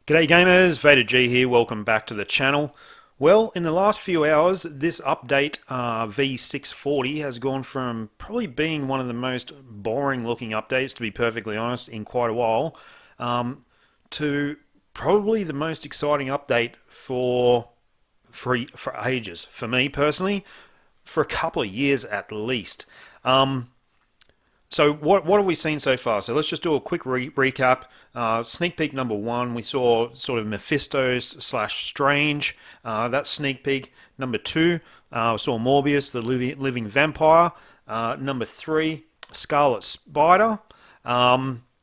G'day gamers, VaderG here, welcome back to the channel. Well, in the last few hours, this update V640 has gone from probably being one of the most boring looking updates, to be perfectly honest, in quite a while, to probably the most exciting update for ages. For me personally, for a couple of years at least. So what have we seen so far? So let's just do a quick recap. Sneak peek number one, we saw sort of Mephisto's slash Strange. That sneak peek. Number two, we saw Morbius, the living vampire. Number three, Scarlet Spider.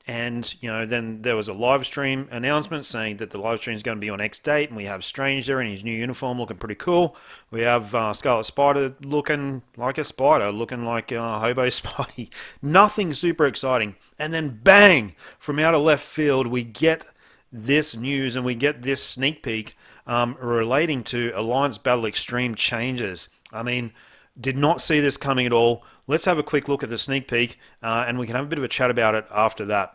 And then there was a live stream announcement saying that the live stream is going to be on X date, and we have Strange there in his new uniform, looking pretty cool. We have Scarlet Spider looking like a spider, looking like Hobo Spidey. Nothing super exciting, and then bang, from out of left field, we get this news and we get this sneak peek relating to Alliance Battle Extreme changes. I mean, did not see this coming at all. Let's have a quick look at the sneak peek, and we can have a bit of a chat about it after that.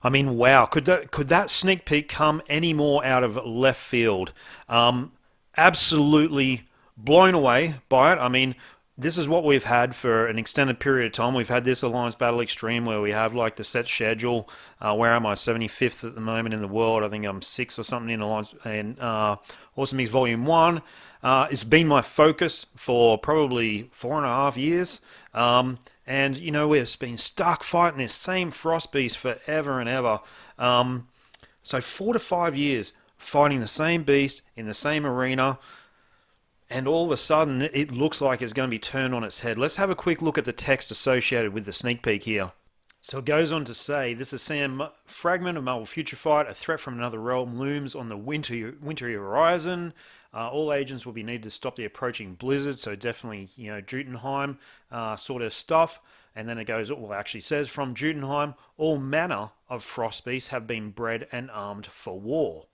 I mean, wow! Could that sneak peek come any more out of left field? Absolutely blown away by it. I mean, this is what we've had for an extended period of time. We've had this Alliance Battle Extreme where we have like the set schedule. Where am I? 75th at the moment in the world. I think I'm sixth or something in Alliance and Awesome Mix Volume One. It's been my focus for probably 4.5 years. And we've been stuck fighting this same frost beast forever and ever. So 4 to 5 years fighting the same beast in the same arena, and all of a sudden it looks like it's going to be turned on its head. Let's have a quick look at the text associated with the sneak peek here. So it goes on to say, this is Sam, fragment of Marvel Future Fight, a threat from another realm looms on the wintry horizon. All agents will be needed to stop the approaching blizzard, so definitely, Jotunheim sort of stuff. And then it goes, well, it actually says, from Jotunheim, all manner of frost beasts have been bred and armed for war.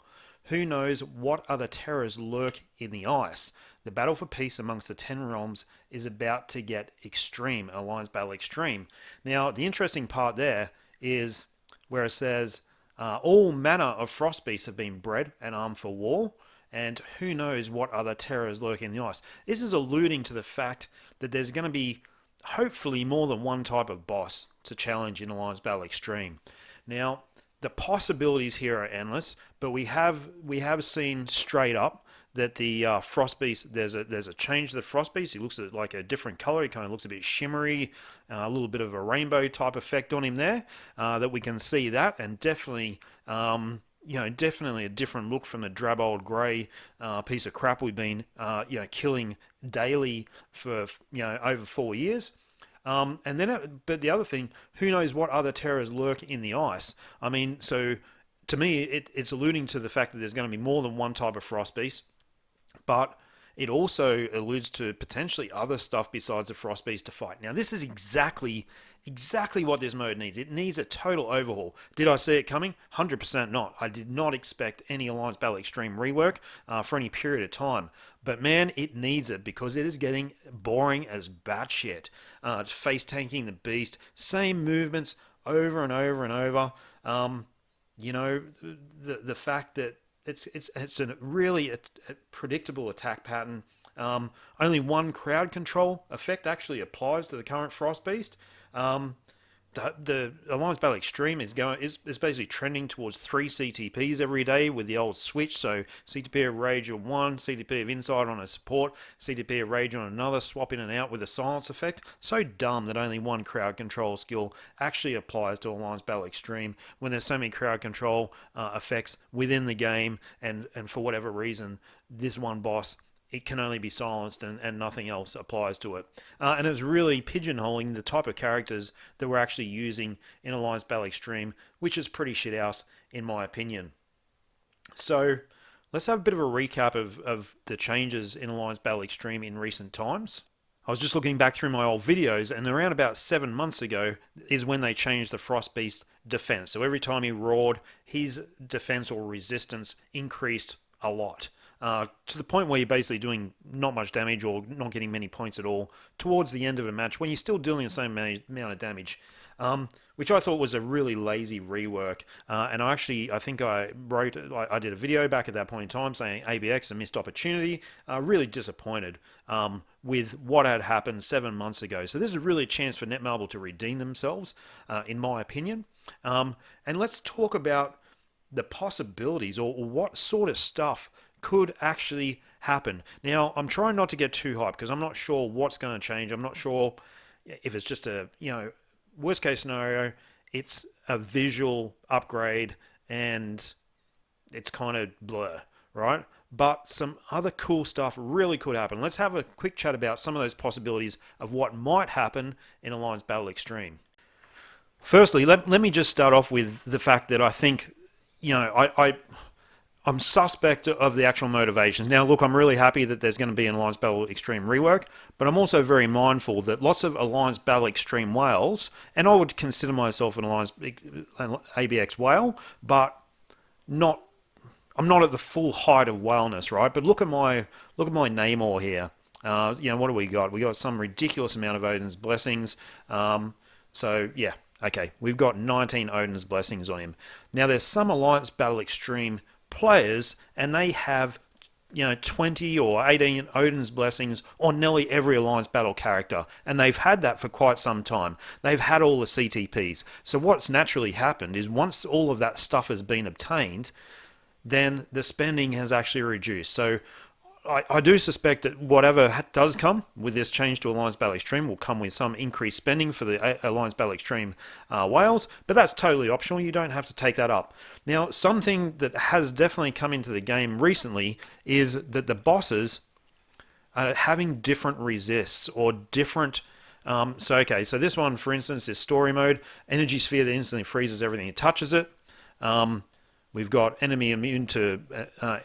Who knows what other terrors lurk in the ice? The battle for peace amongst the Ten Realms is about to get extreme. Alliance Battle Extreme. Now, the interesting part there is where it says, all manner of frost beasts have been bred and armed for war, and who knows what other terrors lurk in the ice. This is alluding to the fact that there's going to be hopefully more than one type of boss to challenge in Alliance Battle Extreme. Now, the possibilities here are endless, but we have seen straight up that the frost beast, there's a change to the frost beast. He looks like a different color. He kind of looks a bit shimmery, a little bit of a rainbow type effect on him there. That we can see that, and definitely. Definitely a different look from the drab old grey piece of crap we've been, killing daily for over 4 years. But the other thing, who knows what other terrors lurk in the ice? I mean, so to me, it's alluding to the fact that there's going to be more than one type of frost beast, but it also alludes to potentially other stuff besides the frost beast to fight. Now, this is exactly what this mode needs. It needs a total overhaul. Did I see it coming? 100% not. I did not expect any Alliance Battle Extreme rework for any period of time. But man, it needs it because it is getting boring as batshit. Face tanking the beast, same movements over and over and over. The fact that it's a really a predictable attack pattern. Only one crowd control effect actually applies to the current Frost Beast. The Alliance Battle Extreme is basically trending towards 3 CTPs every day with the old switch. So CTP of Rage on one, CTP of Insight on a support, CTP of Rage on another, swap in and out with a silence effect. So dumb that only one crowd control skill actually applies to Alliance Battle Extreme when there's so many crowd control effects within the game, and for whatever reason, this one boss, it can only be silenced and nothing else applies to it. And it was really pigeonholing the type of characters that we're actually using in Alliance Battle Extreme, which is pretty shithouse in my opinion. So let's have a bit of a recap of the changes in Alliance Battle Extreme in recent times. I was just looking back through my old videos, and around about 7 months ago is when they changed the Frost Beast defense. So every time he roared, his defense or resistance increased a lot. To the point where you're basically doing not much damage or not getting many points at all towards the end of a match when you're still dealing the same amount of damage. Which I thought was a really lazy rework. And I think I did a video back at that point in time saying ABX a missed opportunity. Really disappointed with what had happened 7 months ago. So this is really a chance for Netmarble to redeem themselves, in my opinion. And let's talk about the possibilities or what sort of stuff could actually happen. Now, I'm trying not to get too hyped because I'm not sure what's going to change. I'm not sure if it's just a, worst case scenario, it's a visual upgrade and it's kind of blur, right? But some other cool stuff really could happen. Let's have a quick chat about some of those possibilities of what might happen in Alliance Battle Extreme. Firstly, let me just start off with the fact that I think, I'm suspect of the actual motivations. Now, look, I'm really happy that there's going to be an Alliance Battle Extreme rework, but I'm also very mindful that lots of Alliance Battle Extreme whales, and I would consider myself an ABX whale, but not. I'm not at the full height of whaleness, right? But look at my Namor here. What do we got? We got some ridiculous amount of Odin's blessings. So yeah, okay, we've got 19 Odin's blessings on him. Now, there's some Alliance Battle Extreme players and they have 20 or 18 Odin's blessings on nearly every Alliance Battle character, and they've had that for quite some time. They've had all the CTPs. So what's naturally happened is once all of that stuff has been obtained, then the spending has actually reduced. So I do suspect that whatever does come with this change to Alliance Battle Extreme will come with some increased spending for the Alliance Battle Extreme whales, but that's totally optional. You don't have to take that up. Now, something that has definitely come into the game recently is that the bosses are having different resists or different... So this one, for instance, is story mode. Energy sphere that instantly freezes everything that touches it. We've got enemy immune to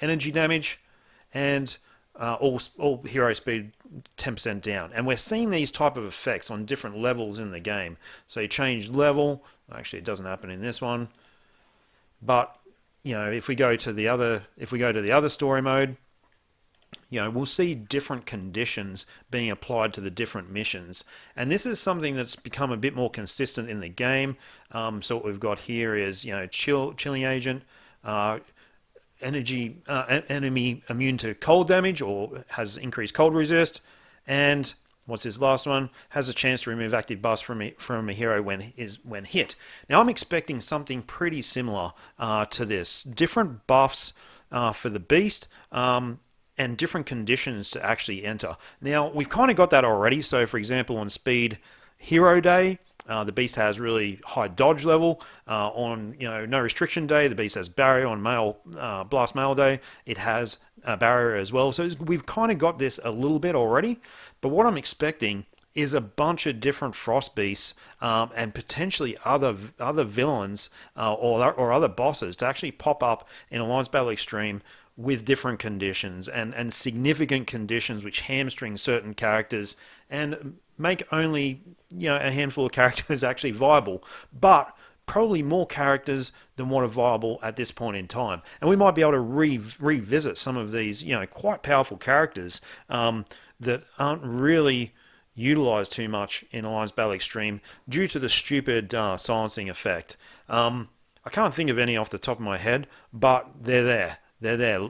energy damage, and all hero speed 10% down. And we're seeing these type of effects on different levels in the game. So you change level. Actually, it doesn't happen in this one. But if we go to the other story mode, we'll see different conditions being applied to the different missions. And this is something that's become a bit more consistent in the game. So what we've got here is, chilling agent, enemy immune to cold damage or has increased cold resist, and what's this last one? Has a chance to remove active buffs from a hero when hit. Now I'm expecting something pretty similar to this. Different buffs for the beast. And different conditions to actually enter. Now, we've kind of got that already. So, for example, on Speed Hero Day, the beast has really high dodge level. On No Restriction Day, the beast has barrier. On Blast Mail Day, it has a barrier as well. So we've kind of got this a little bit already. But what I'm expecting is a bunch of different frost beasts and potentially other villains or other bosses to actually pop up in Alliance Battle Extreme with different conditions and significant conditions which hamstring certain characters and make only a handful of characters actually viable, but probably more characters than what are viable at this point in time. And we might be able to revisit some of these quite powerful characters that aren't really utilized too much in Alliance Battle Extreme due to the stupid silencing effect. I can't think of any off the top of my head, but they're there. They're there.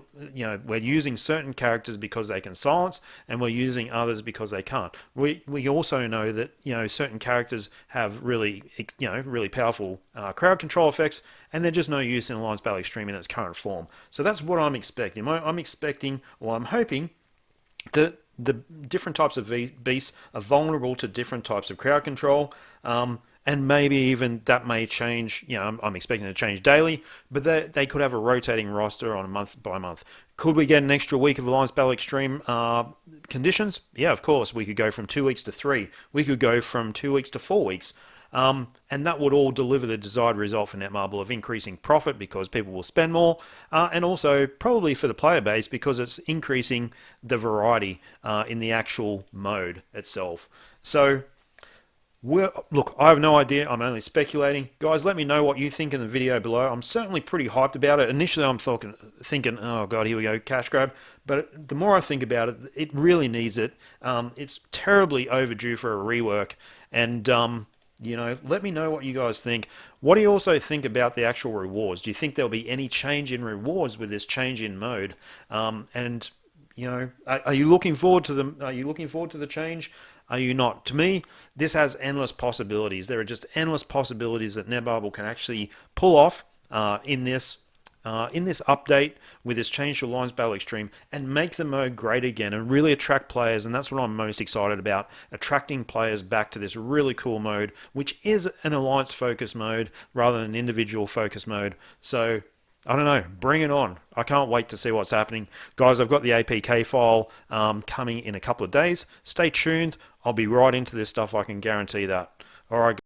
We're using certain characters because they can silence, and we're using others because they can't. We also know that certain characters have really powerful crowd control effects, and they're just no use in Alliance Battle Extreme in its current form. So that's what I'm expecting. I'm hoping that the different types of beasts are vulnerable to different types of crowd control. And maybe even that may change. I'm expecting it to change daily, but they could have a rotating roster on a month by month. Could we get an extra week of Alliance Battle Extreme conditions? Yeah, of course. We could go from 2 weeks to 3. We could go from 2 weeks to 4 weeks. And that would all deliver the desired result for Netmarble of increasing profit because people will spend more, and also probably for the player base because it's increasing the variety in the actual mode itself. So Look, I have no idea. I'm only speculating. Guys, let me know what you think in the video below. I'm certainly pretty hyped about it. Initially, I'm thinking, oh god, here we go, cash grab. But the more I think about it, it really needs it. It's terribly overdue for a rework. And let me know what you guys think. What do you also think about the actual rewards? Do you think there'll be any change in rewards with this change in mode? And are you looking forward to the? Are you looking forward to the change? Are you not? To me, this has endless possibilities. There are just endless possibilities that Netmarble can actually pull off in this update with this change to Alliance Battle Extreme and make the mode great again and really attract players. And that's what I'm most excited about, attracting players back to this really cool mode, which is an Alliance focus mode rather than an individual focus mode. So I don't know, bring it on. I can't wait to see what's happening. Guys, I've got the APK file coming in a couple of days. Stay tuned. I'll be right into this stuff, I can guarantee that. All right.